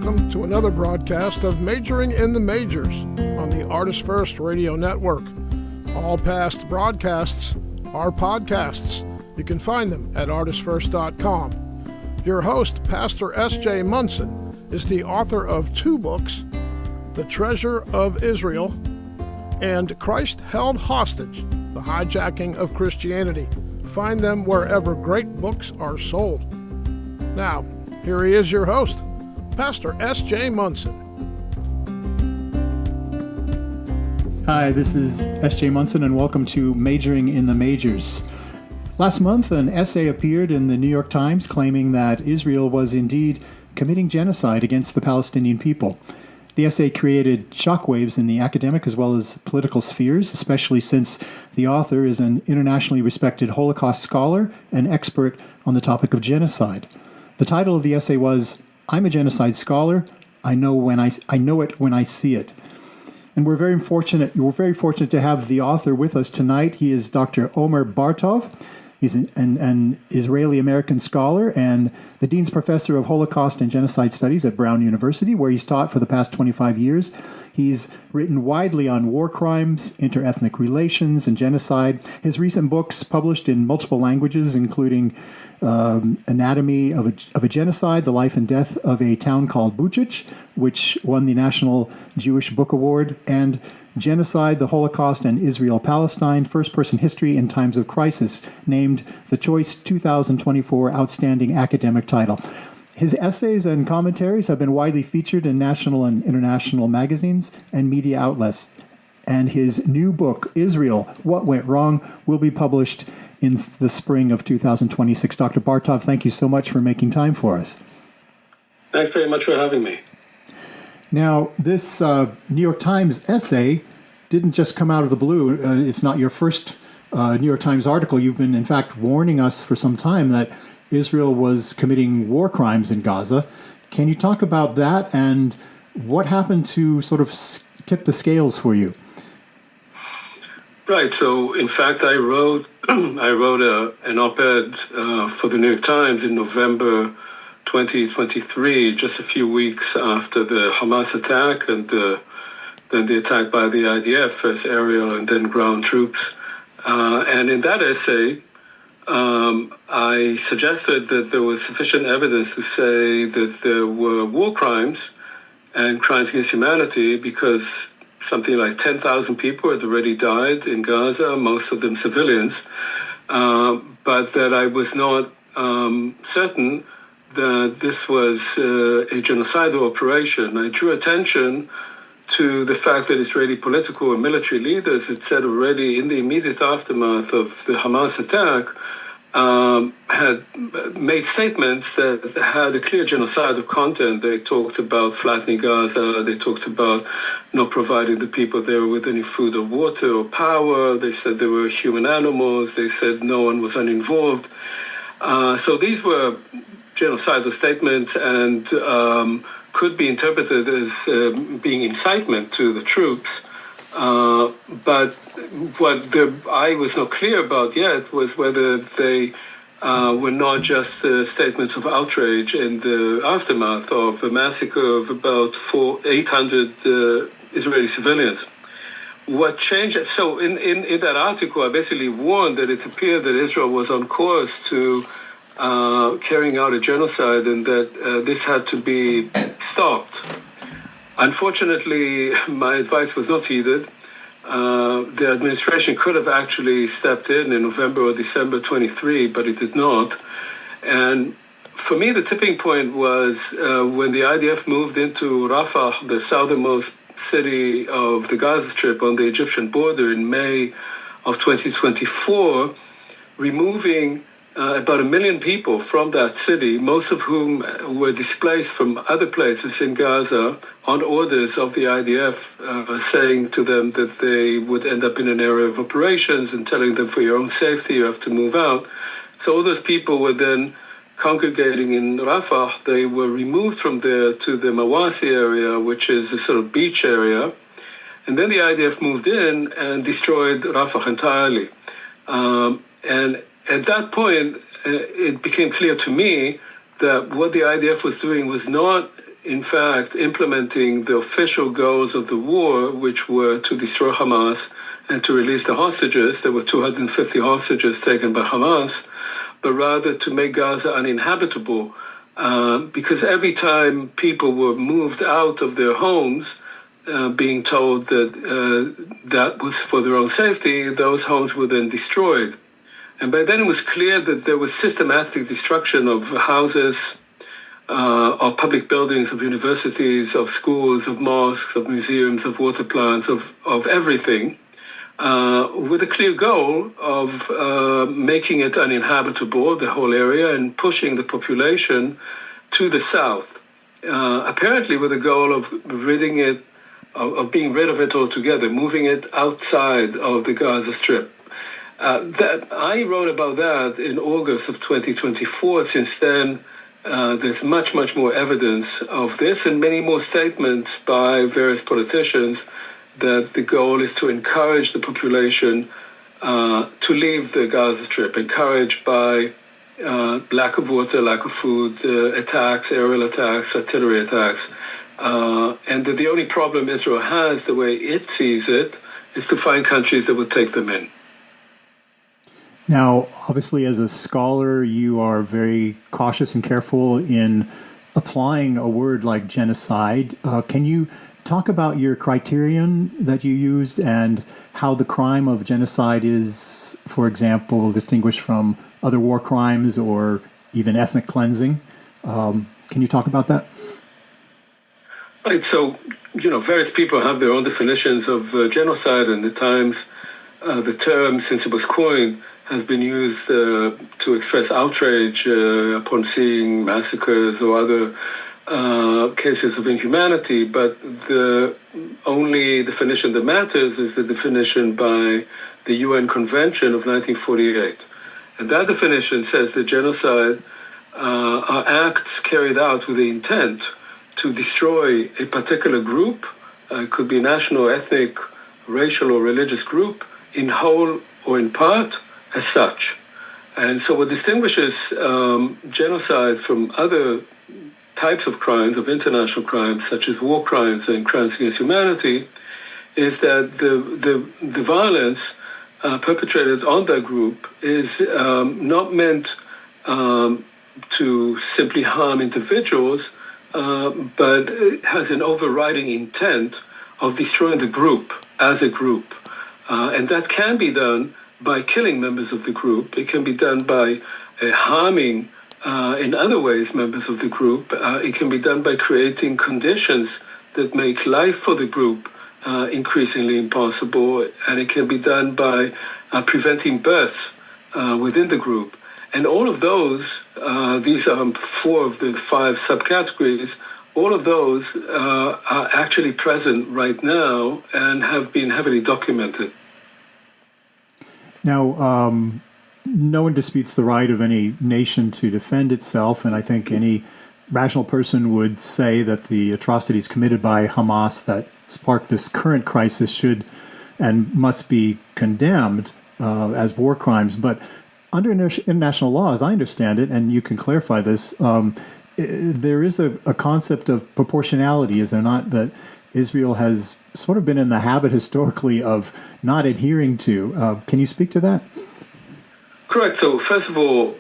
welcome to another broadcast of Majoring in the Majors on the Artist First Radio Network. All past broadcasts are podcasts. You can find them at artistfirst.com. Your host, Pastor S.J. Munson, is the author of two books, The Treasure of Israel and Christ Held Hostage, The Hijacking of Christianity. Find them wherever great books are sold. Now, here he is, your host, Pastor S.J. Munson. Hi, this is S.J. Munson, and welcome to Majoring in the Majors. Last month, an essay appeared in the New York Times claiming that Israel was indeed committing genocide against the Palestinian people. The essay created shockwaves in the academic as well as political spheres, especially since the author is an internationally respected Holocaust scholar and expert on the topic of genocide. The title of the essay was, "I'm a Genocide Scholar. I know it when I see it." And we're very fortunate to have the author with us tonight. He is Dr. Omer Bartov. He's an Israeli-American scholar and the Dean's Professor of Holocaust and Genocide Studies at Brown University, where he's taught for the past 25 years. He's written widely on war crimes, interethnic relations, and genocide. His recent books, published in multiple languages, including Anatomy of a Genocide, The Life and Death of a Town Called Buczacz, which won the National Jewish Book Award, and Genocide, the Holocaust and Israel-Palestine, First-Person History in Times of Crisis, named the Choice 2024 Outstanding Academic Title. His essays and commentaries have been widely featured in national and international magazines and media outlets. And his new book, Israel, What Went Wrong, will be published in the spring of 2026. Dr. Bartov, thank you so much for making time for us. Thanks very much for having me. Now, this New York Times essay didn't just come out of the blue. It's not your first New York Times article. You've been, in fact, warning us for some time that Israel was committing war crimes in Gaza. Can you talk about that and what happened to sort of tip the scales for you? Right. So, in fact, I wrote an op-ed for the New York Times in November 2023, just a few weeks after the Hamas attack and then the attack by the IDF, first aerial and then ground troops. And in that essay, I suggested that there was sufficient evidence to say that there were war crimes and crimes against humanity because something like 10,000 people had already died in Gaza, most of them civilians, but that I was not certain that this was a genocidal operation. I drew attention to the fact that Israeli political and military leaders had said already in the immediate aftermath of the Hamas attack, had made statements that had a clear genocidal content. They talked about flattening Gaza. They talked about not providing the people there with any food or water or power. They said they were human animals. They said no one was uninvolved. So these were genocidal statements and could be interpreted as being incitement to the troops. But what I was not clear about yet was whether they were not just statements of outrage in the aftermath of a massacre of about 800 Israeli civilians. What changed? So in that article, I basically warned that it appeared that Israel was on course to carrying out a genocide and that this had to be stopped. Unfortunately, my advice was not heeded. The administration could have actually stepped in November or December 23, but it did not. And for me, the tipping point was when the IDF moved into Rafah, the southernmost city of the Gaza Strip on the Egyptian border in May of 2024, removing about 1 million people from that city, most of whom were displaced from other places in Gaza on orders of the IDF, saying to them that they would end up in an area of operations and telling them for your own safety you have to move out. So all those people were then congregating in Rafah. They were removed from there to the Mawasi area, which is a sort of beach area. And then the IDF moved in and destroyed Rafah entirely. And at that point, it became clear to me that what the IDF was doing was not, in fact, implementing the official goals of the war, which were to destroy Hamas and to release the hostages. There were 250 hostages taken by Hamas, but rather to make Gaza uninhabitable, because every time people were moved out of their homes, being told that that was for their own safety, those homes were then destroyed. And by then it was clear that there was systematic destruction of houses, of public buildings, of universities, of schools, of mosques, of museums, of water plants, of everything, with a clear goal of making it uninhabitable, the whole area, and pushing the population to the south, apparently with the goal of being rid of it altogether, moving it outside of the Gaza Strip. That I wrote about that in August of 2024. Since then, there's much more evidence of this, and many more statements by various politicians that the goal is to encourage the population to leave the Gaza Strip, encouraged by lack of water, lack of food, attacks, aerial attacks, artillery attacks, and that the only problem Israel has, the way it sees it, is to find countries that would take them in. Now, obviously, as a scholar, you are very cautious and careful in applying a word like genocide. Can you talk about your criterion that you used and how the crime of genocide is, for example, distinguished from other war crimes or even ethnic cleansing? Can you talk about that? Right. So, various people have their own definitions of genocide, and at times the term, since it was coined, has been used to express outrage upon seeing massacres or other cases of inhumanity. But the only definition that matters is the definition by the UN Convention of 1948. And that definition says that genocide are acts carried out with the intent to destroy a particular group, it could be national, ethnic, racial, or religious group, in whole or in part, as such. And so what distinguishes genocide from other types of crimes, of international crimes, such as war crimes and crimes against humanity, is that the violence perpetrated on that group is not meant to simply harm individuals, but it has an overriding intent of destroying the group as a group. And that can be done by killing members of the group. It can be done by harming, in other ways, members of the group. It can be done by creating conditions that make life for the group increasingly impossible. And it can be done by preventing births within the group. And all of those, these are 4 of the 5 subcategories, all of those are actually present right now and have been heavily documented. Now, no one disputes the right of any nation to defend itself, and I think any rational person would say that the atrocities committed by Hamas that sparked this current crisis should and must be condemned as war crimes. But under international law, as I understand it, and you can clarify this, there is a concept of proportionality, is there not, that Israel has sort of been in the habit historically of not adhering to. Can you speak to that? Correct. So first of all,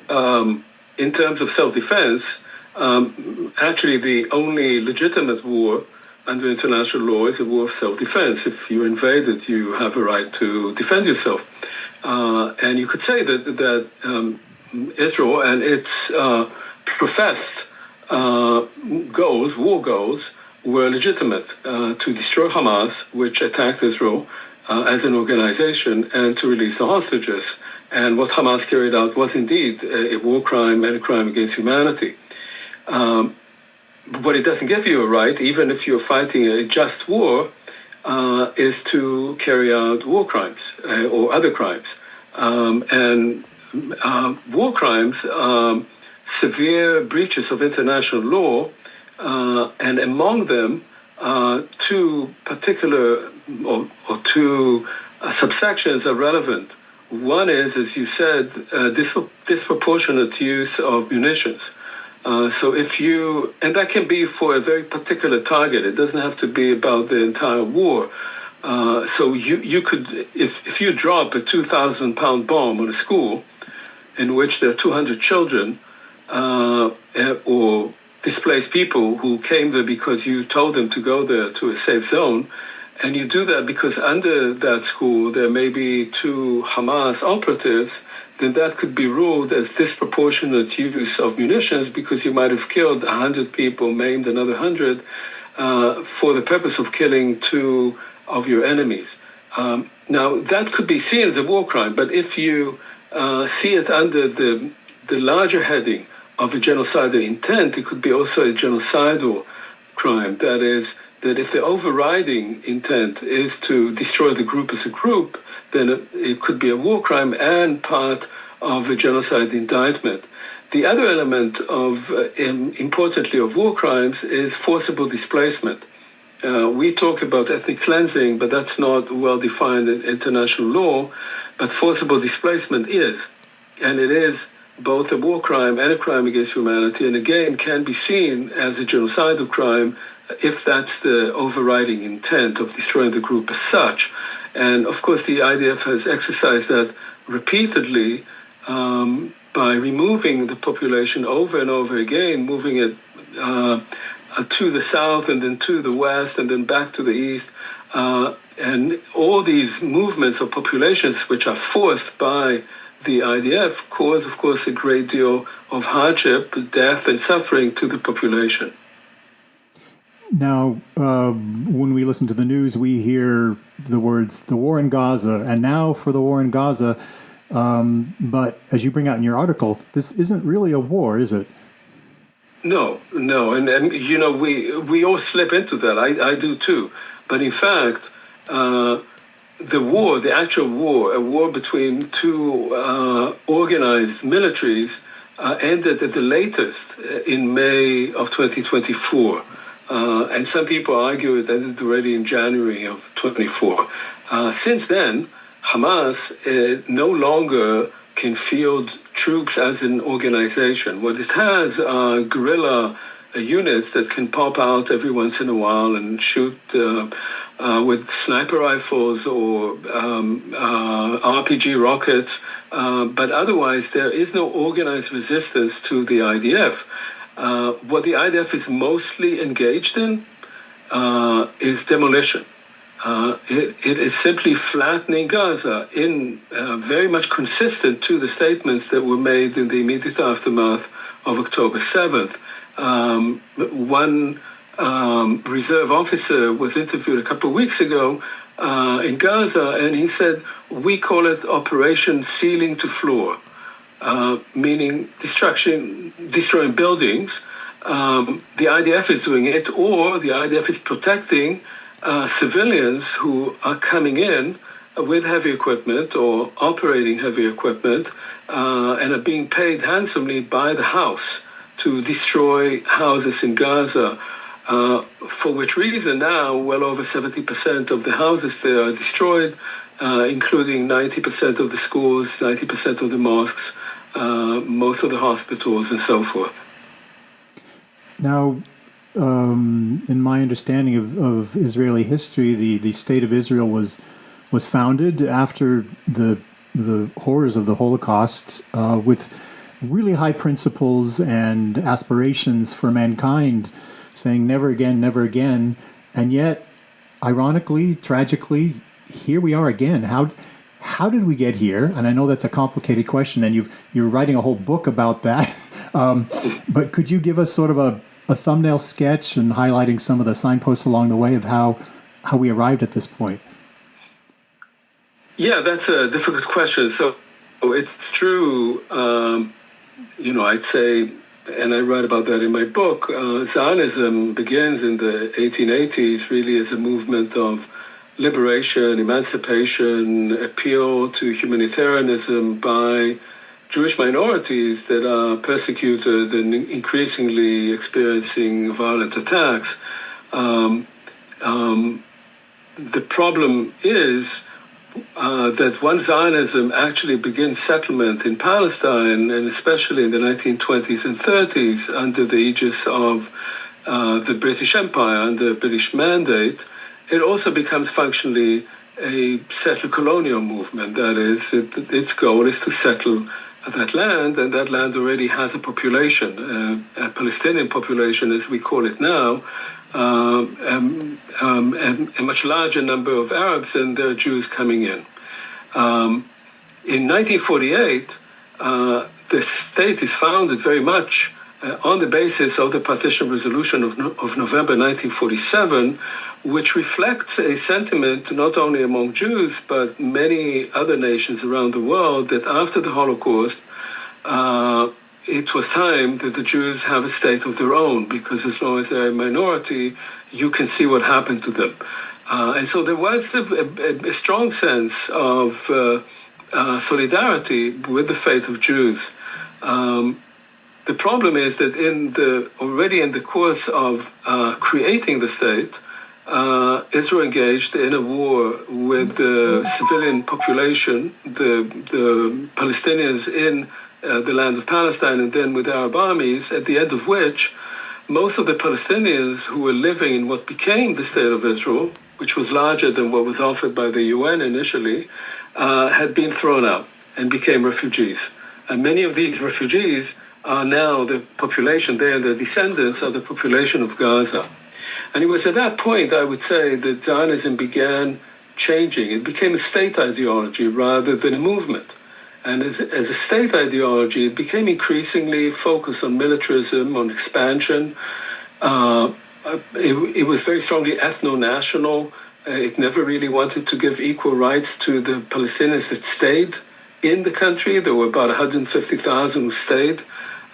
in terms of self-defense, actually the only legitimate war under international law is a war of self-defense. If you're invaded, you have a right to defend yourself. And you could say that Israel and its professed goals, war goals, were legitimate, to destroy Hamas, which attacked Israel as an organization, and to release the hostages. And what Hamas carried out was indeed a war crime and a crime against humanity. What it doesn't give you a right, even if you're fighting a just war, is to carry out war crimes or other crimes. And war crimes are severe breaches of international law, and among them, 2 particular or 2 subsections are relevant. One is, as you said, disproportionate use of munitions. And that can be for a very particular target. It doesn't have to be about the entire war. So you could, if you drop a 2,000-pound bomb on a school in which there are 200 children or displaced people who came there because you told them to go there to a safe zone, and you do that because under that school there may be 2 Hamas operatives, then that could be ruled as disproportionate use of munitions because you might have killed 100 people, maimed another 100, for the purpose of killing 2 of your enemies. Now, that could be seen as a war crime, but if you see it under the larger heading of a genocidal intent, it could be also a genocidal crime. That is, that if the overriding intent is to destroy the group as a group, then it could be a war crime and part of a genocide indictment. The other element of, importantly, of war crimes is forcible displacement. We talk about ethnic cleansing, but that's not well defined in international law, but forcible displacement is. And it is both a war crime and a crime against humanity, and again can be seen as a genocidal crime if that's the overriding intent of destroying the group as such. And of course the IDF has exercised that repeatedly by removing the population over and over again, moving it to the south and then to the west and then back to the east. And all these movements of populations which are forced by the IDF cause, of course, a great deal of hardship, death, and suffering to the population. Now, when we listen to the news, we hear the words, the war in Gaza, and now for the war in Gaza. But as you bring out in your article, this isn't really a war, is it? No. And you know, we all slip into that. I do too. But in fact, the war, the actual war, a war between 2 organized militaries, ended at the latest in May of 2024. And some people argue it ended already in January of 24. Since then, Hamas no longer can field troops as an organization. What it has are guerrilla units that can pop out every once in a while and shoot with sniper rifles or RPG rockets, but otherwise there is no organized resistance to the IDF. What the IDF is mostly engaged in is demolition. It is simply flattening Gaza, in very much consistent to the statements that were made in the immediate aftermath of October 7th. One reserve officer was interviewed a couple of weeks ago in Gaza, and he said, we call it Operation Ceiling to Floor, meaning destroying buildings. The IDF is doing it, or the IDF is protecting civilians who are coming in with heavy equipment or operating heavy equipment and are being paid handsomely by the house to destroy houses in Gaza, for which reason now well over 70% of the houses there are destroyed, including 90% of the schools, 90% of the mosques, most of the hospitals, and so forth. Now, in my understanding of Israeli history, the state of Israel was founded after the horrors of the Holocaust, with really high principles and aspirations for mankind, saying never again, never again. And yet, ironically, tragically, here we are again. How did we get here? And I know that's a complicated question, and you're writing a whole book about that. But could you give us sort of a thumbnail sketch and highlighting some of the signposts along the way of how we arrived at this point? Yeah, that's a difficult question. So it's true, I'd say, and I write about that in my book, Zionism begins in the 1880s really as a movement of liberation, emancipation, appeal to humanitarianism by Jewish minorities that are persecuted and increasingly experiencing violent attacks. The problem is that once Zionism actually begins settlement in Palestine, and especially in the 1920s and 30s under the aegis of the British Empire, under British mandate, it also becomes functionally a settler colonial movement. That is, its goal is to settle that land, and that land already has a population, a Palestinian population as we call it now, and a much larger number of Arabs, and there are Jews coming in. In 1948, the state is founded very much on the basis of the partition resolution of November 1947, which reflects a sentiment not only among Jews, but many other nations around the world, that after the Holocaust, it was time that the Jews have a state of their own, because as long as they're a minority, you can see what happened to them. And so there was a strong sense of solidarity with the fate of Jews. The problem is that already in the course of creating the state, Israel engaged in a war with the civilian population, the Palestinians in the land of Palestine, and then with Arab armies, at the end of which most of the Palestinians who were living in what became the state of Israel, which was larger than what was offered by the UN initially, had been thrown out and became refugees. And many of these refugees are now the population, they and their descendants are the population of Gaza. And it was at that point, I would say, that Zionism began changing. It became a state ideology rather than a movement. And as a state ideology, it became increasingly focused on militarism, on expansion. It was very strongly ethno-national. It never really wanted to give equal rights to the Palestinians that stayed in the country. There were about 150,000 who stayed.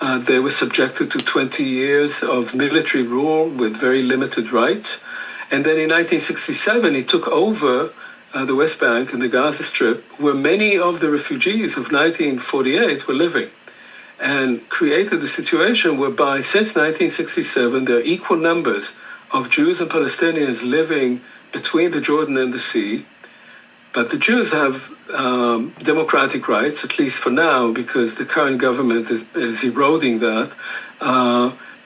They were subjected to 20 years of military rule with very limited rights. And then in 1967, he took over the West Bank and the Gaza Strip, where many of the refugees of 1948 were living, and created a situation whereby since 1967, there are equal numbers of Jews and Palestinians living between the Jordan and the sea. But the Jews have democratic rights, at least for now, because the current government is eroding that.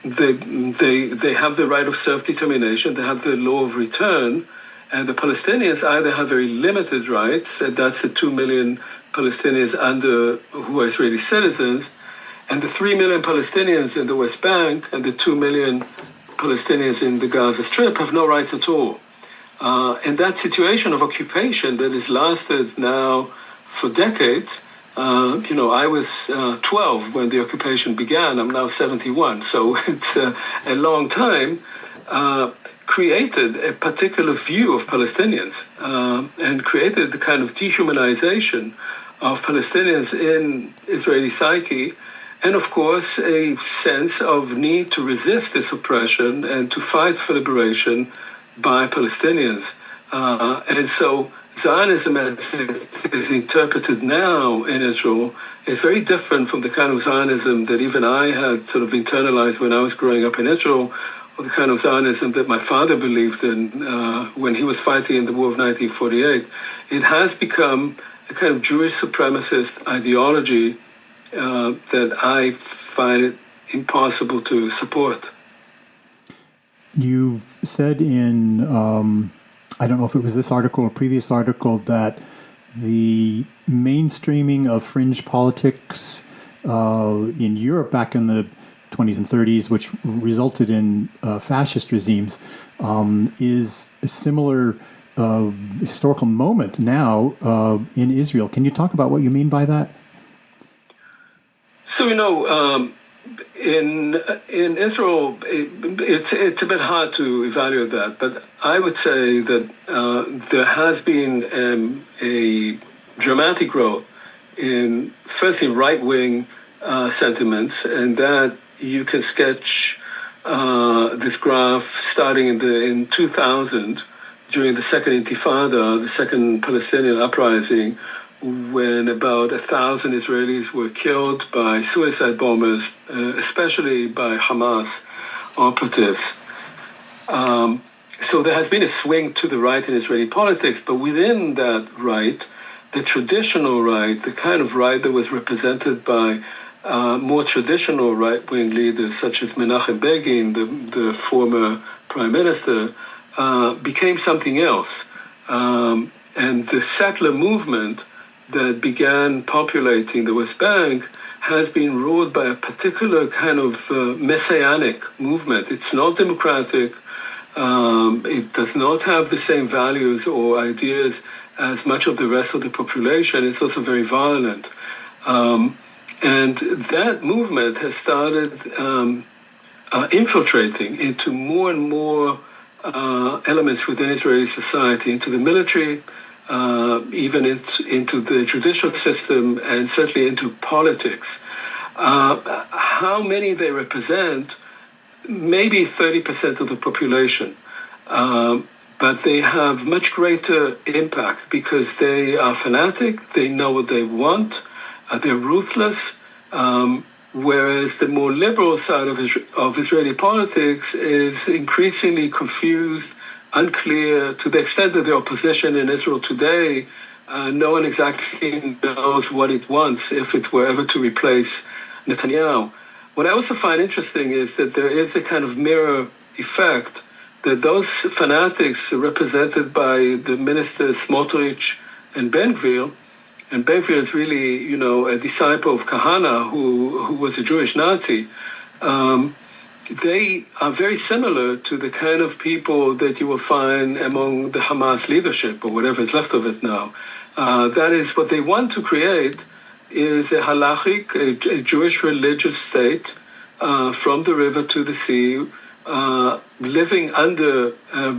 They have the right of self-determination, they have the law of return, and the Palestinians either have very limited rights, and that's the 2 million Palestinians who are Israeli citizens, and the 3 million Palestinians in the West Bank and the 2 million Palestinians in the Gaza Strip have no rights at all. And that situation of occupation that has lasted now for decades, I was 12 when the occupation began. I'm now 71, so it's a long time, created a particular view of Palestinians and created the kind of dehumanization of Palestinians in Israeli psyche, and of course a sense of need to resist this oppression and to fight for liberation by Palestinians. And so Zionism, as it is interpreted now in Israel, is very different from the kind of Zionism that even I had sort of internalized when I was growing up in Israel, or the kind of Zionism that my father believed in when he was fighting in the War of 1948. It has become a kind of Jewish supremacist ideology that I find it impossible to support. You've said in, I don't know if it was this article or previous article, that the mainstreaming of fringe politics in Europe back in the 20s and 30s, which resulted in fascist regimes, is a similar historical moment now in Israel. Can you talk about what you mean by that? So, in Israel, it's a bit hard to evaluate that, but I would say that there has been a dramatic growth in, firstly, right-wing sentiments, and that you can sketch this graph starting in 2000 during the Second Intifada, the Second Palestinian Uprising, when about 1,000 Israelis were killed by suicide bombers, especially by Hamas operatives. So there has been a swing to the right in Israeli politics, but within that right, the traditional right, the kind of right that was represented by more traditional right-wing leaders such as Menachem Begin, the former prime minister, became something else. And the settler movement that began populating the West Bank has been ruled by a particular kind of messianic movement. It's not democratic. It does not have the same values or ideas as much of the rest of the population. It's also very violent. And that movement has started infiltrating into more and more elements within Israeli society, into the military, even into the judicial system, and certainly into politics. How many they represent? Maybe 30% of the population. But they have much greater impact because they are fanatic, they know what they want, they're ruthless, whereas the more liberal side of Israeli politics is increasingly confused, unclear, to the extent that the opposition in Israel today, no one exactly knows what it wants if it were ever to replace Netanyahu. What I also find interesting is that there is a kind of mirror effect that those fanatics represented by the ministers Smotrich and Ben-Gvir is really, a disciple of Kahana who was a Jewish Nazi. They are very similar to the kind of people that you will find among the Hamas leadership, or whatever is left of it now. That is, what they want to create is a halachic, a Jewish religious state from the river to the sea, living under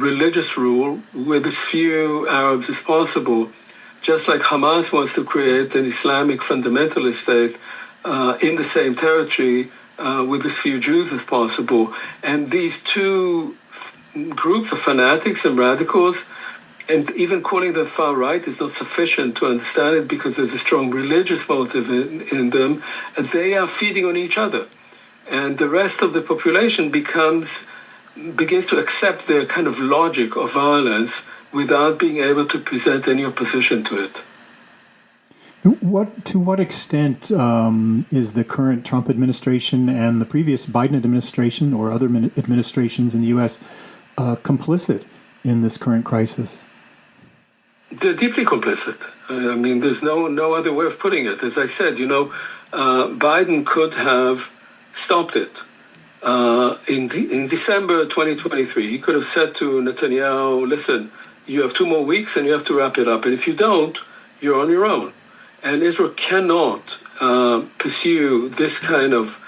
religious rule with as few Arabs as possible, just like Hamas wants to create an Islamic fundamentalist state in the same territory with as few Jews as possible. And these two groups of fanatics and radicals, and even calling them far right is not sufficient to understand it because there's a strong religious motive in them. They are feeding on each other. And the rest of the population begins to accept their kind of logic of violence without being able to present any opposition to it. To what extent is the current Trump administration and the previous Biden administration or other administrations in the U.S. Complicit in this current crisis? They're deeply complicit. I mean, there's no other way of putting it. As I said, Biden could have stopped it. In December 2023, he could have said to Netanyahu, listen, you have 2 more weeks and you have to wrap it up. And if you don't, you're on your own. And Israel cannot pursue this kind of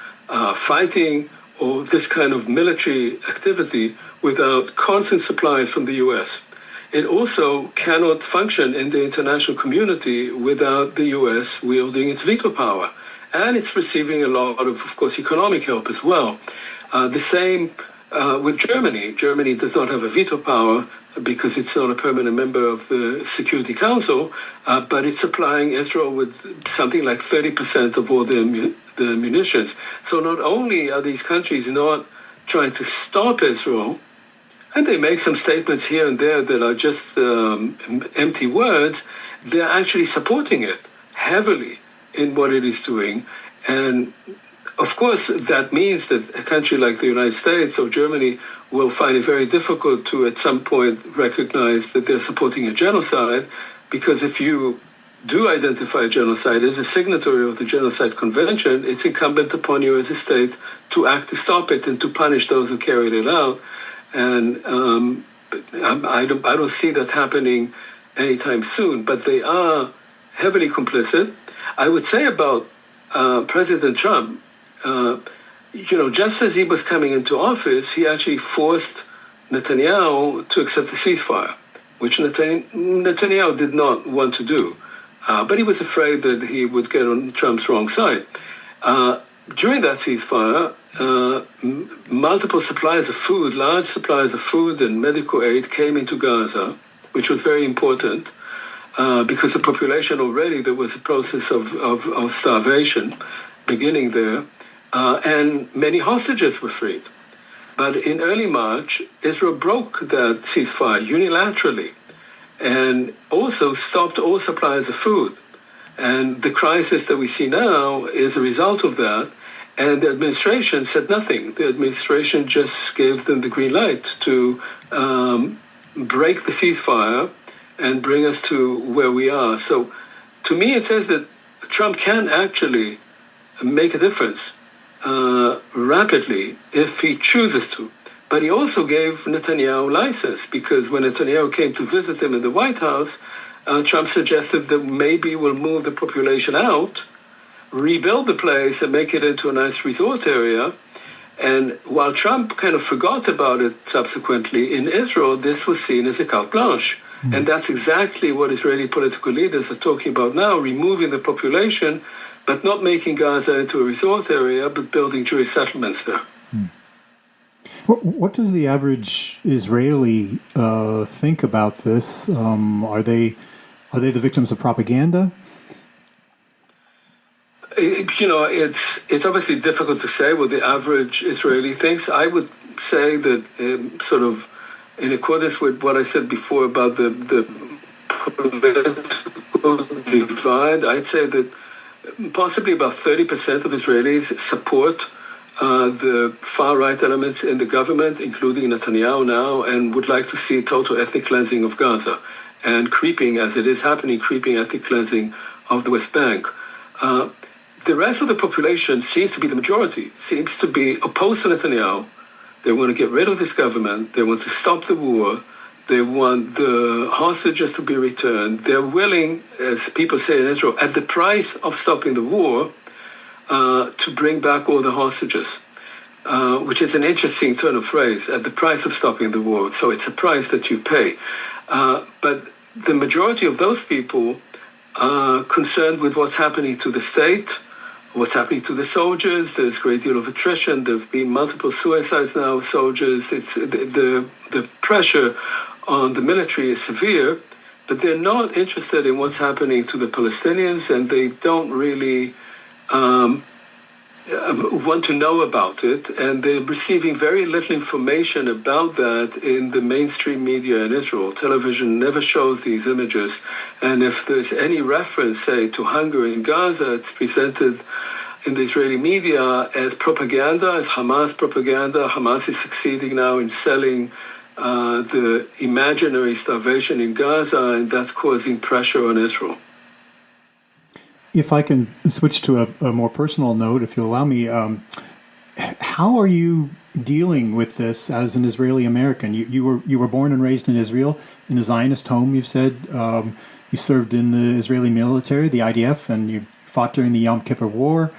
fighting or this kind of military activity without constant supplies from the U.S. It also cannot function in the international community without the U.S. wielding its veto power. And it's receiving a lot of course, economic help as well. The same with Germany. Germany does not have a veto power because it's not a permanent member of the Security Council, but it's supplying Israel with something like 30% of all the munitions. So not only are these countries not trying to stop Israel, and they make some statements here and there that are just empty words, they're actually supporting it heavily in what it is doing. And of course, that means that a country like the United States or Germany will find it very difficult to at some point recognize that they're supporting a genocide, because if you do identify genocide as a signatory of the Genocide Convention, it's incumbent upon you as a state to act to stop it and to punish those who carried it out. And I don't see that happening anytime soon, but they are heavily complicit. I would say about President Trump, just as he was coming into office, he actually forced Netanyahu to accept the ceasefire, which Netanyahu did not want to do. But he was afraid that he would get on Trump's wrong side. During that ceasefire, multiple supplies of food, large supplies of food and medical aid came into Gaza, which was very important because the population already, there was a process of starvation beginning there, and many hostages were freed. But in early March, Israel broke that ceasefire unilaterally and also stopped all supplies of food. And the crisis that we see now is a result of that. And the administration said nothing. The administration just gave them the green light to break the ceasefire and bring us to where we are. So to me, it says that Trump can actually make a difference rapidly if he chooses to. But he also gave Netanyahu license, because when Netanyahu came to visit him in the White House, Trump suggested that maybe we'll move the population out, rebuild the place and make it into a nice resort area. And while Trump kind of forgot about it subsequently, in Israel, this was seen as a carte blanche. And that's exactly what Israeli political leaders are talking about now, removing the population, but not making Gaza into a resort area, but building Jewish settlements there. What does the average Israeli think about this? Are they the victims of propaganda? It's obviously difficult to say what the average Israeli thinks. I would say that sort of in accordance with what I said before about the political divide, I'd say that possibly about 30% of Israelis support the far-right elements in the government, including Netanyahu now, and would like to see total ethnic cleansing of Gaza and creeping, as it is happening, creeping ethnic cleansing of the West Bank. The rest of the population seems to be the majority, seems to be opposed to Netanyahu. They want to get rid of this government. They want to stop the war. They want the hostages to be returned. They're willing, as people say in Israel, at the price of stopping the war, to bring back all the hostages, which is an interesting turn of phrase, at the price of stopping the war. So it's a price that you pay. But the majority of those people are concerned with what's happening to the state, what's happening to the soldiers. There's a great deal of attrition. There have been multiple suicides now of soldiers. It's the pressure on the military is severe, but they're not interested in what's happening to the Palestinians, and they don't really want to know about it, and they're receiving very little information about that in the mainstream media in Israel. Television never shows these images, and if there's any reference, say, to hunger in Gaza, it's presented in the Israeli media as propaganda, as Hamas propaganda. Hamas is succeeding now in selling the imaginary starvation in Gaza, and that's causing pressure on Israel. If I can switch to a more personal note, if you'll allow me, how are you dealing with this as an Israeli American? You were born and raised in Israel, in a Zionist home, you've said. You served in the Israeli military, the IDF, and you fought during the Yom Kippur War.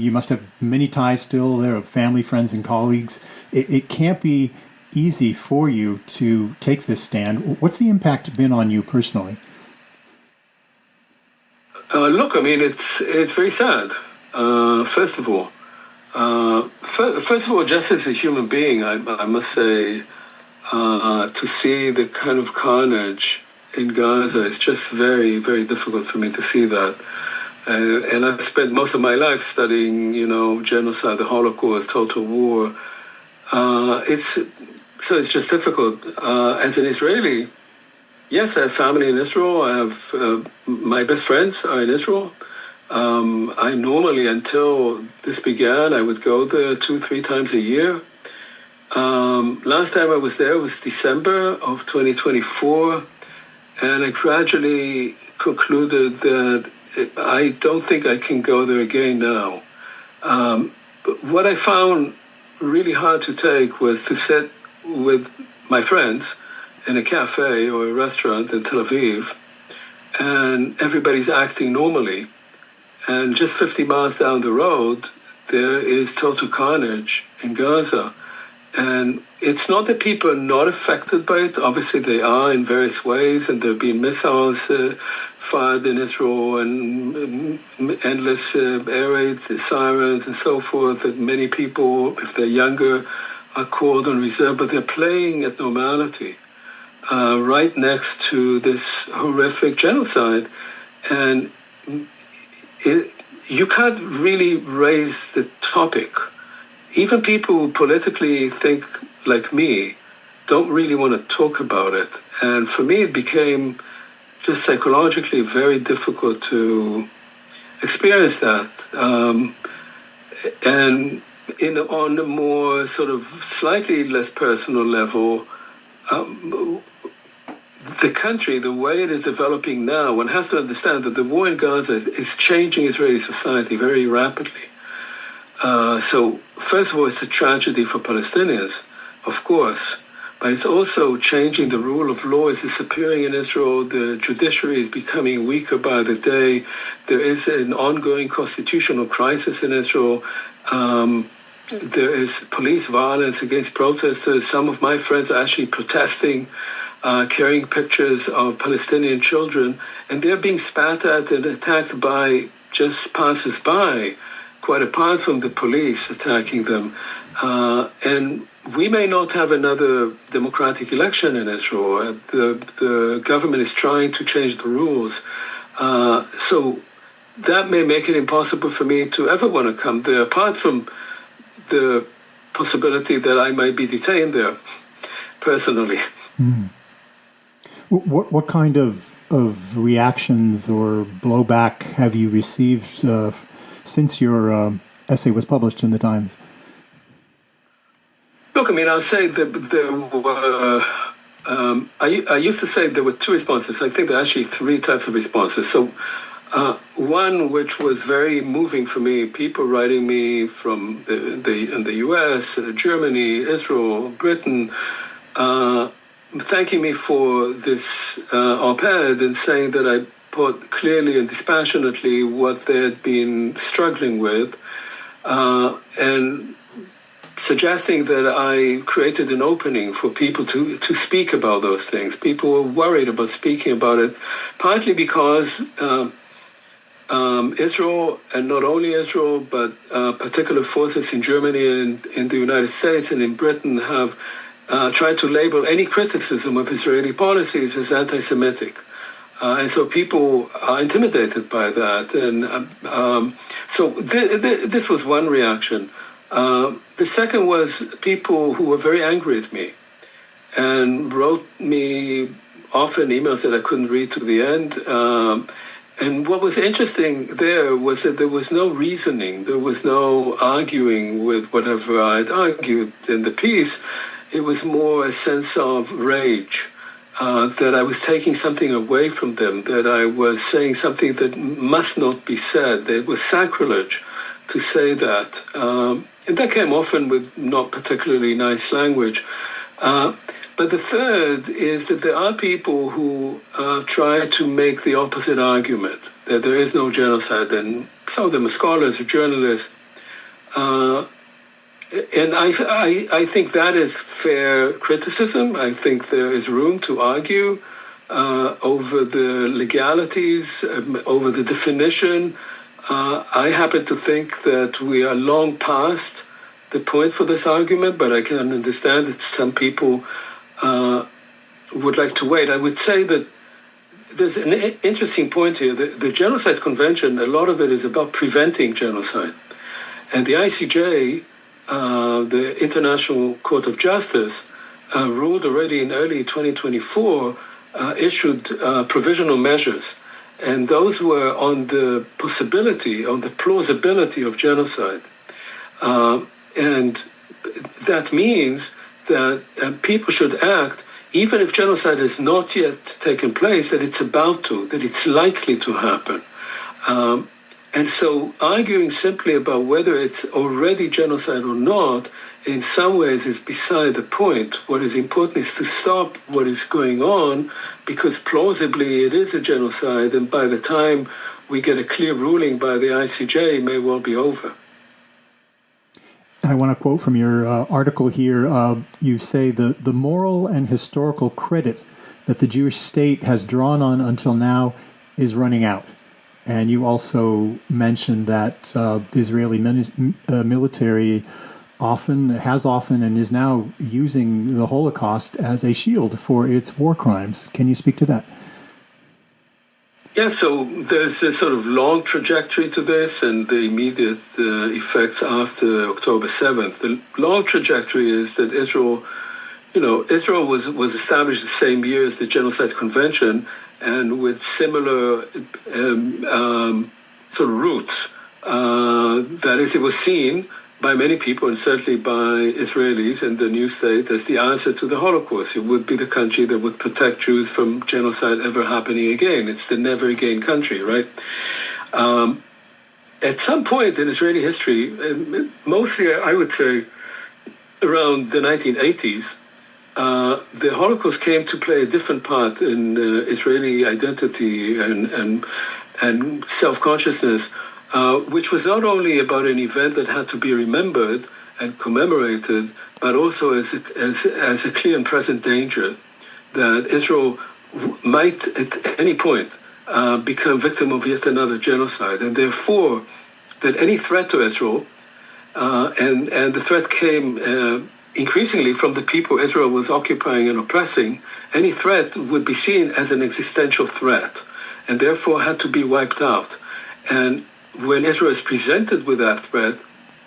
You must have many ties still there of family, friends, and colleagues. It can't be easy for you to take this stand. What's the impact been on you personally? Look, I mean, it's very sad. First of all, just as a human being, I must say, to see the kind of carnage in Gaza, it's just very, very difficult for me to see that. And I've spent most of my life studying, genocide, the Holocaust, total war. It's just difficult. As an Israeli, yes, I have family in Israel. I have my best friends are in Israel. I normally, until this began, I would go there 2-3 times a year. Last time I was there was December of 2024, and I gradually concluded that I don't think I can go there again now. But what I found really hard to take was to sit with my friends in a cafe or a restaurant in Tel Aviv, and everybody's acting normally. And just 50 miles down the road, there is total carnage in Gaza. And it's not that people are not affected by it. Obviously, they are in various ways, and there have been missiles fired in Israel and endless air raids, sirens, and so forth, that many people, if they're younger, are called on reserve, but they're playing at normality. Right next to this horrific genocide. And you can't really raise the topic even people who politically think like me don't really want to talk about it. And for me, it became just psychologically very difficult to experience that. And on a more sort of slightly less personal level, the country, the way it is developing now, one has to understand that the war in Gaza is changing Israeli society very rapidly. So, first of all, it's a tragedy for Palestinians, of course, but it's also changing the rule of law is disappearing in Israel. The judiciary is becoming weaker by the day. There is an ongoing constitutional crisis in Israel. There is police violence against protesters. Some of my friends are actually protesting, carrying pictures of Palestinian children, and they're being spat at and attacked by just passers-by, quite apart from the police attacking them. And we may not have another democratic election in Israel. The government is trying to change the rules. So that may make it impossible for me to ever want to come there, apart from the possibility that I might be detained there, personally. Mm. What kind of reactions or blowback have you received since your essay was published in the Times? Look, I mean, I'll say that there were, I used to say there were two responses. I think there are actually three types of responses. So one, which was very moving for me, people writing me from the US, Germany, Israel, Britain, thanking me for this op-ed and saying that I put clearly and dispassionately what they had been struggling with, and suggesting that I created an opening for people to speak about those things. People were worried about speaking about it, partly because Israel, and not only Israel, but particular forces in Germany and in the United States and in Britain have tried to label any criticism of Israeli policies as anti-Semitic. And so people are intimidated by that. And so this was one reaction. The second was people who were very angry at me and wrote me often emails that I couldn't read to the end. And what was interesting there was that there was no reasoning. There was no arguing with whatever I'd argued in the piece. It was more a sense of rage, that I was taking something away from them, that I was saying something that must not be said. It was sacrilege to say that. And that came often with not particularly nice language. But the third is that there are people who try to make the opposite argument, that there is no genocide, and some of them are scholars or journalists. And I think that is fair criticism. I think there is room to argue over the legalities, over the definition. I happen to think that we are long past the point for this argument, but I can understand that some people would like to wait. I would say that there's an interesting point here. The Genocide Convention, a lot of it is about preventing genocide. And the ICJ, the International Court of Justice, ruled already in early 2024, issued provisional measures. And those were on the possibility, on the plausibility of genocide. And that means that people should act, even if genocide has not yet taken place, that it's about to, that it's likely to happen. And so arguing simply about whether it's already genocide or not, in some ways is beside the point. What is important is to stop what is going on, because plausibly it is a genocide, and by the time we get a clear ruling by the ICJ, it may well be over. I want to quote from your article here. You say the moral and historical credit that the Jewish state has drawn on until now is running out. And you also mentioned that the Israeli military often and is now using the Holocaust as a shield for its war crimes. Can you speak to that? Yeah, so there's a sort of long trajectory to this and the immediate effects after October 7th. The long trajectory is that Israel was established the same year as the Genocide Convention and with similar sort of roots. That is, it was seen by many people and certainly by Israelis in the new state as the answer to the Holocaust. It would be the country that would protect Jews from genocide ever happening again. It's the never again country, right? At some point in Israeli history, mostly I would say around the 1980s, the Holocaust came to play a different part in Israeli identity and self-consciousness, which was not only about an event that had to be remembered and commemorated, but also as a clear and present danger that Israel might at any point become victim of yet another genocide, and therefore that any threat to Israel, and the threat came increasingly from the people Israel was occupying and oppressing, any threat would be seen as an existential threat and therefore had to be wiped out. And when Israel is presented with that threat,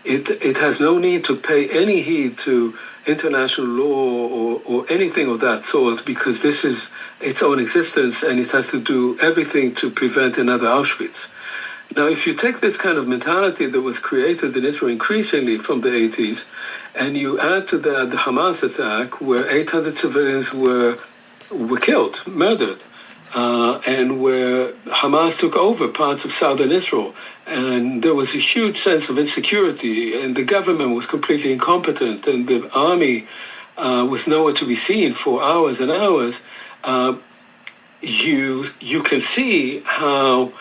it has no need to pay any heed to international law or anything of that sort, because this is its own existence and it has to do everything to prevent another Auschwitz. Now, if you take this kind of mentality that was created in Israel increasingly from the 80s, and you add to that the Hamas attack, where 800 civilians were killed, murdered, and where Hamas took over parts of southern Israel, and there was a huge sense of insecurity, and the government was completely incompetent, and the army was nowhere to be seen for hours and hours, you can see how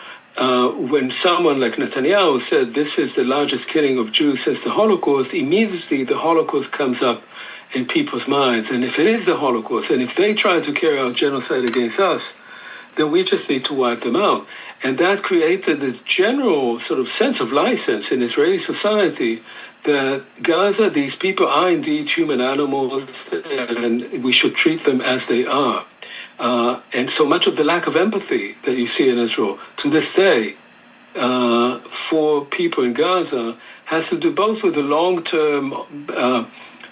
when someone like Netanyahu said this is the largest killing of Jews since the Holocaust, immediately the Holocaust comes up in people's minds. And if it is the Holocaust, and if they try to carry out genocide against us, then we just need to wipe them out. And that created a general sort of sense of license in Israeli society that Gaza, these people are indeed human animals, and we should treat them as they are. And so much of the lack of empathy that you see in Israel to this day for people in Gaza has to do both with the long-term,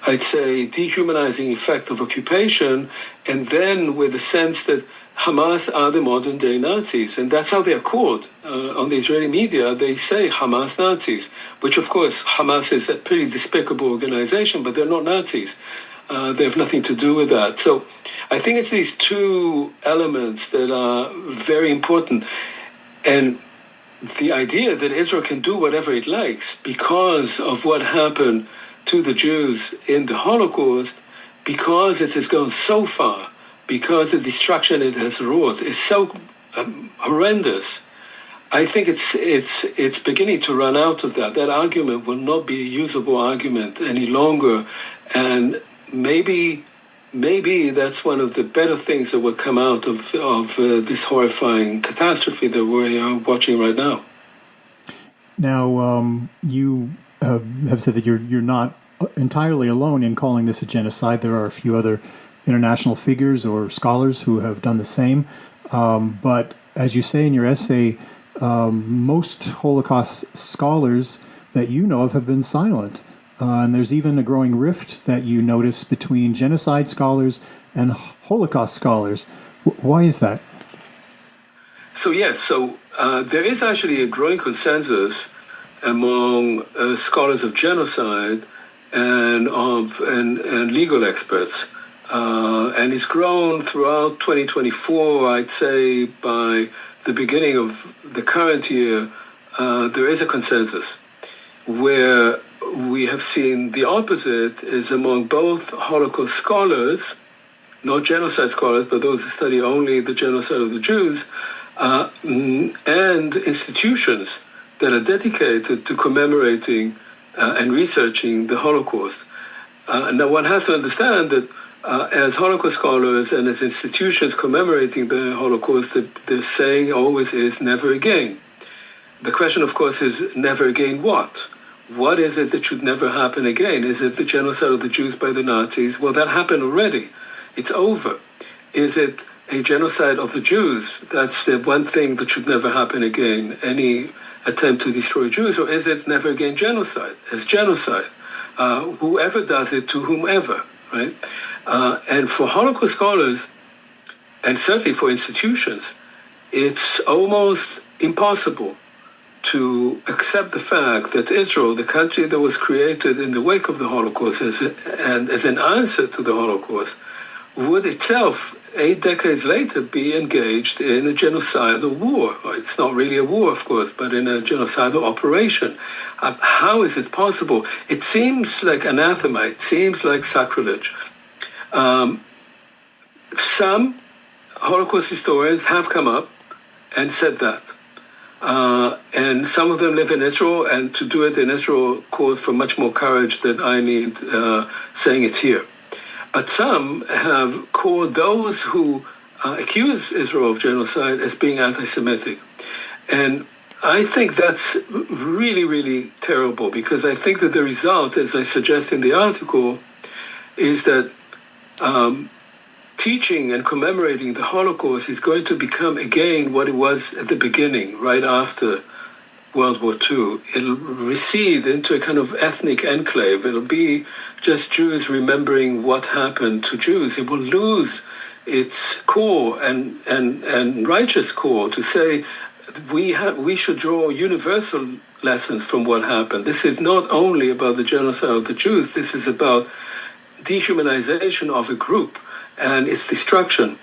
I'd say, dehumanizing effect of occupation, and then with the sense that Hamas are the modern-day Nazis. And that's how they are called. On the Israeli media, they say Hamas Nazis, which, of course, Hamas is a pretty despicable organization, but they're not Nazis. They have nothing to do with that. So I think it's these two elements that are very important. And the idea that Israel can do whatever it likes because of what happened to the Jews in the Holocaust, because it has gone so far, because the destruction it has wrought is so horrendous, I think it's beginning to run out of that. That argument will not be a usable argument any longer. And maybe that's one of the better things that will come out of this horrifying catastrophe that we are watching right now. Now, you have said that you're not entirely alone in calling this a genocide. There are a few other international figures or scholars who have done the same. But as you say in your essay, most Holocaust scholars that you know of have been silent. And there's even a growing rift that you notice between genocide scholars and Holocaust scholars. Why is that? So there is actually a growing consensus among scholars of genocide and legal experts, and it's grown throughout 2024. I'd say by the beginning of the current year, there is a consensus where we have seen the opposite is among both Holocaust scholars, not genocide scholars, but those who study only the genocide of the Jews, and institutions that are dedicated to commemorating and researching the Holocaust. Now, one has to understand that as Holocaust scholars and as institutions commemorating the Holocaust, the saying always is never again. The question, of course, is never again what? What is it that should never happen again? Is it the genocide of the Jews by the Nazis? Well, that happened already. It's over. Is it a genocide of the Jews? That's the one thing that should never happen again, any attempt to destroy Jews, or is it never again genocide, as genocide? Whoever does it to whomever, right? And for Holocaust scholars, and certainly for institutions, it's almost impossible to accept the fact that Israel, the country that was created in the wake of the Holocaust and as an answer to the Holocaust, would itself, 8 decades later, be engaged in a genocidal war. It's not really a war, of course, but in a genocidal operation. How is it possible? It seems like anathema. It seems like sacrilege. Some Holocaust historians have come up and said that. And some of them live in Israel, and to do it in Israel calls for much more courage than I need saying it here. But some have called those who accuse Israel of genocide as being anti-Semitic. And I think that's really, really terrible, because I think that the result, as I suggest in the article, is that teaching and commemorating the Holocaust is going to become again what it was at the beginning, right after World War II. It'll recede into a kind of ethnic enclave. It'll be just Jews remembering what happened to Jews. It will lose its core and righteous core to say we should draw universal lessons from what happened. This is not only about the genocide of the Jews. This is about dehumanization of a group and its destruction.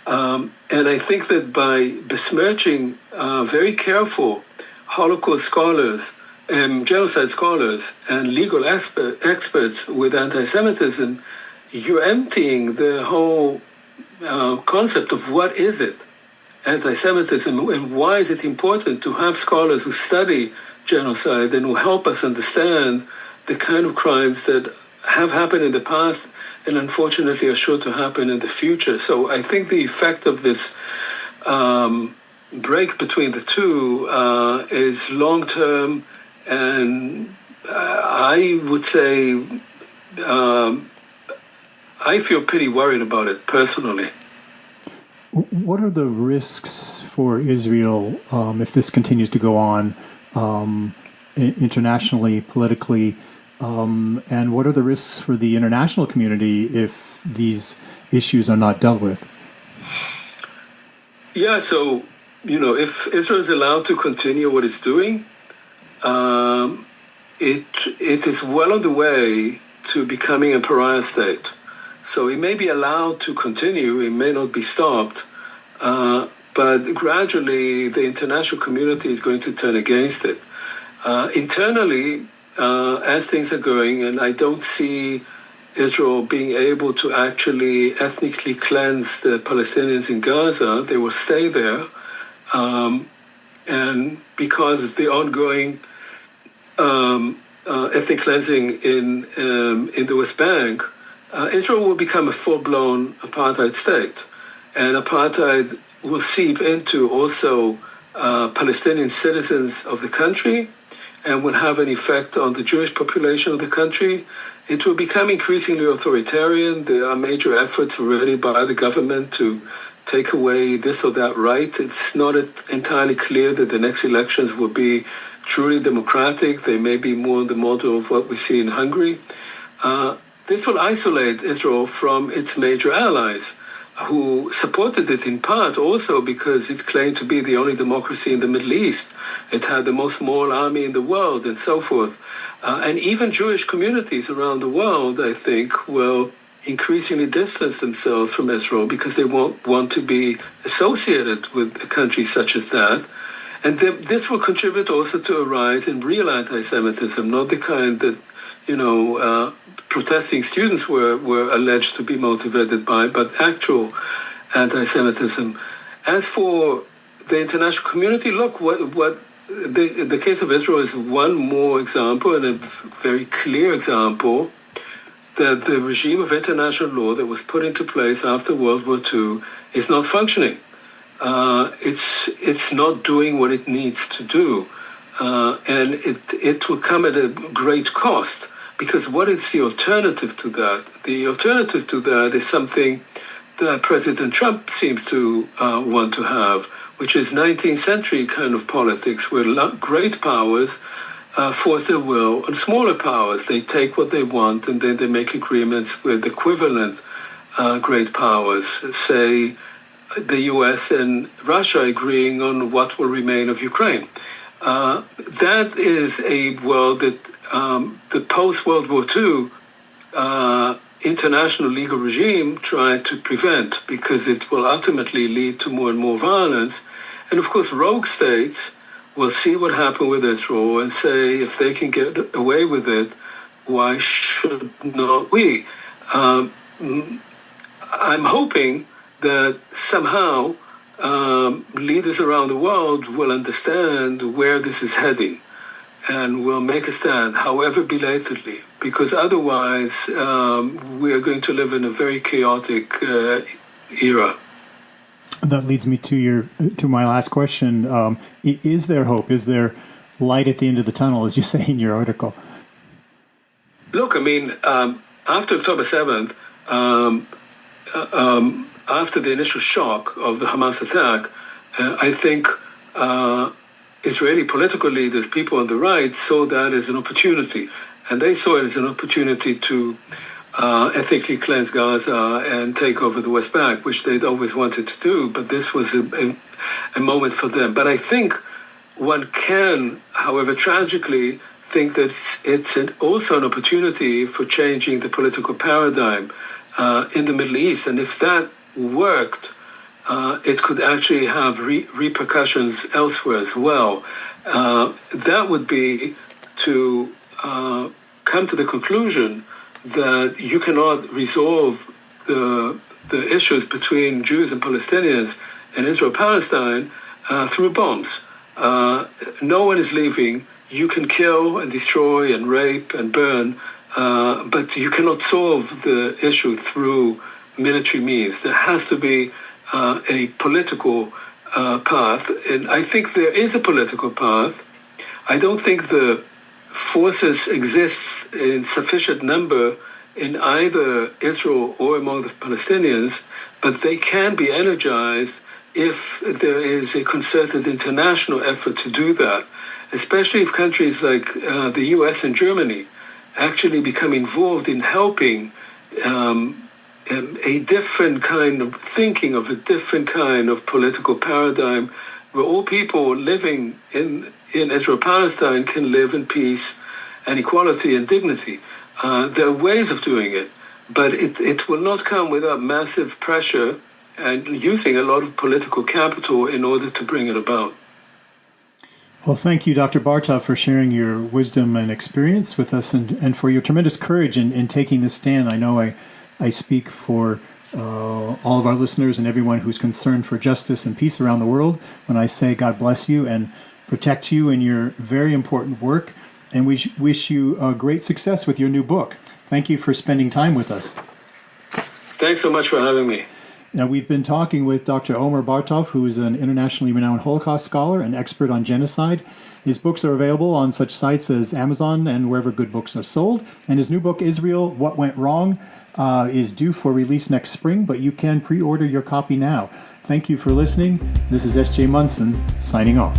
And I think that by besmirching very careful Holocaust scholars, genocide scholars, and legal experts with anti-Semitism, you're emptying the whole concept of what is it, anti-Semitism, and why is it important to have scholars who study genocide and who help us understand the kind of crimes that have happened in the past and unfortunately are sure to happen in the future. So I think the effect of this break between the two is long-term, and I would say I feel pretty worried about it personally. What are the risks for Israel if this continues to go on internationally, politically? And what are the risks for the international community if these issues are not dealt with? Yeah, so, if Israel is allowed to continue what it's doing, it is well on the way to becoming a pariah state. So it may be allowed to continue, it may not be stopped, but gradually the international community is going to turn against it. Internally, as things are going, and I don't see Israel being able to actually ethnically cleanse the Palestinians in Gaza. They will stay there. And because of the ongoing ethnic cleansing in the West Bank, Israel will become a full-blown apartheid state. And apartheid will seep into also Palestinian citizens of the country, and will have an effect on the Jewish population of the country. It will become increasingly authoritarian. There are major efforts already by the government to take away this or that right. It's not entirely clear that the next elections will be truly democratic. They may be more the model of what we see in Hungary. This will isolate Israel from its major allies, who supported it in part also because it claimed to be the only democracy in the Middle East. It had the most moral army in the world and so forth. And even Jewish communities around the world, I think, will increasingly distance themselves from Israel because they won't want to be associated with a country such as that. And this will contribute also to a rise in real anti-Semitism, not the kind that, protesting students were alleged to be motivated by, but actual anti-Semitism. As for the international community, look, the case of Israel is one more example, and a very clear example, that the regime of international law that was put into place after World War II is not functioning. It's not doing what it needs to do, and it will come at a great cost. Because what is the alternative to that? The alternative to that is something that President Trump seems to want to have, which is 19th century kind of politics, where great powers force their will on smaller powers. They take what they want and then they make agreements with equivalent great powers, say the US and Russia agreeing on what will remain of Ukraine. That is a world that the post-World War II international legal regime tried to prevent, because it will ultimately lead to more and more violence. And of course, rogue states will see what happened with Israel and say, if they can get away with it, why should not we? I'm hoping that somehow leaders around the world will understand where this is heading and will make a stand, however belatedly, because otherwise we are going to live in a very chaotic era. That leads me to my last question. Is there hope? Is there light at the end of the tunnel, as you say in your article? Look, I mean, after October 7th, after the initial shock of the Hamas attack, I think Israeli political leaders, people on the right, saw that as an opportunity. And they saw it as an opportunity to ethnically cleanse Gaza and take over the West Bank, which they'd always wanted to do. But this was a moment for them. But I think one can, however tragically, think that it's also an opportunity for changing the political paradigm in the Middle East. And if that worked, it could actually have repercussions elsewhere as well. That would be to come to the conclusion that you cannot resolve the issues between Jews and Palestinians in Israel-Palestine through bombs. No one is leaving. You can kill and destroy and rape and burn, but you cannot solve the issue through military means. There has to be a political path, and I think there is a political path. I don't think the forces exist in sufficient number in either Israel or among the Palestinians, but they can be energized if there is a concerted international effort to do that, especially if countries like the US and Germany actually become involved in helping a different kind of thinking of a different kind of political paradigm where all people living in Israel-Palestine can live in peace and equality and dignity. There are ways of doing it, but it will not come without massive pressure and using a lot of political capital in order to bring it about. Well, thank you, Dr. Bartov, for sharing your wisdom and experience with us and for your tremendous courage in taking this stand. I know I speak for all of our listeners and everyone who's concerned for justice and peace around the world when I say God bless you and protect you in your very important work. And we wish you great success with your new book. Thank you for spending time with us. Thanks so much for having me. Now, we've been talking with Dr. Omer Bartov, who is an internationally renowned Holocaust scholar and expert on genocide. His books are available on such sites as Amazon and wherever good books are sold. And his new book, Israel, What Went Wrong, is due for release next spring, but you can pre-order your copy now. Thank you for listening. This is S.J. Munson, signing off.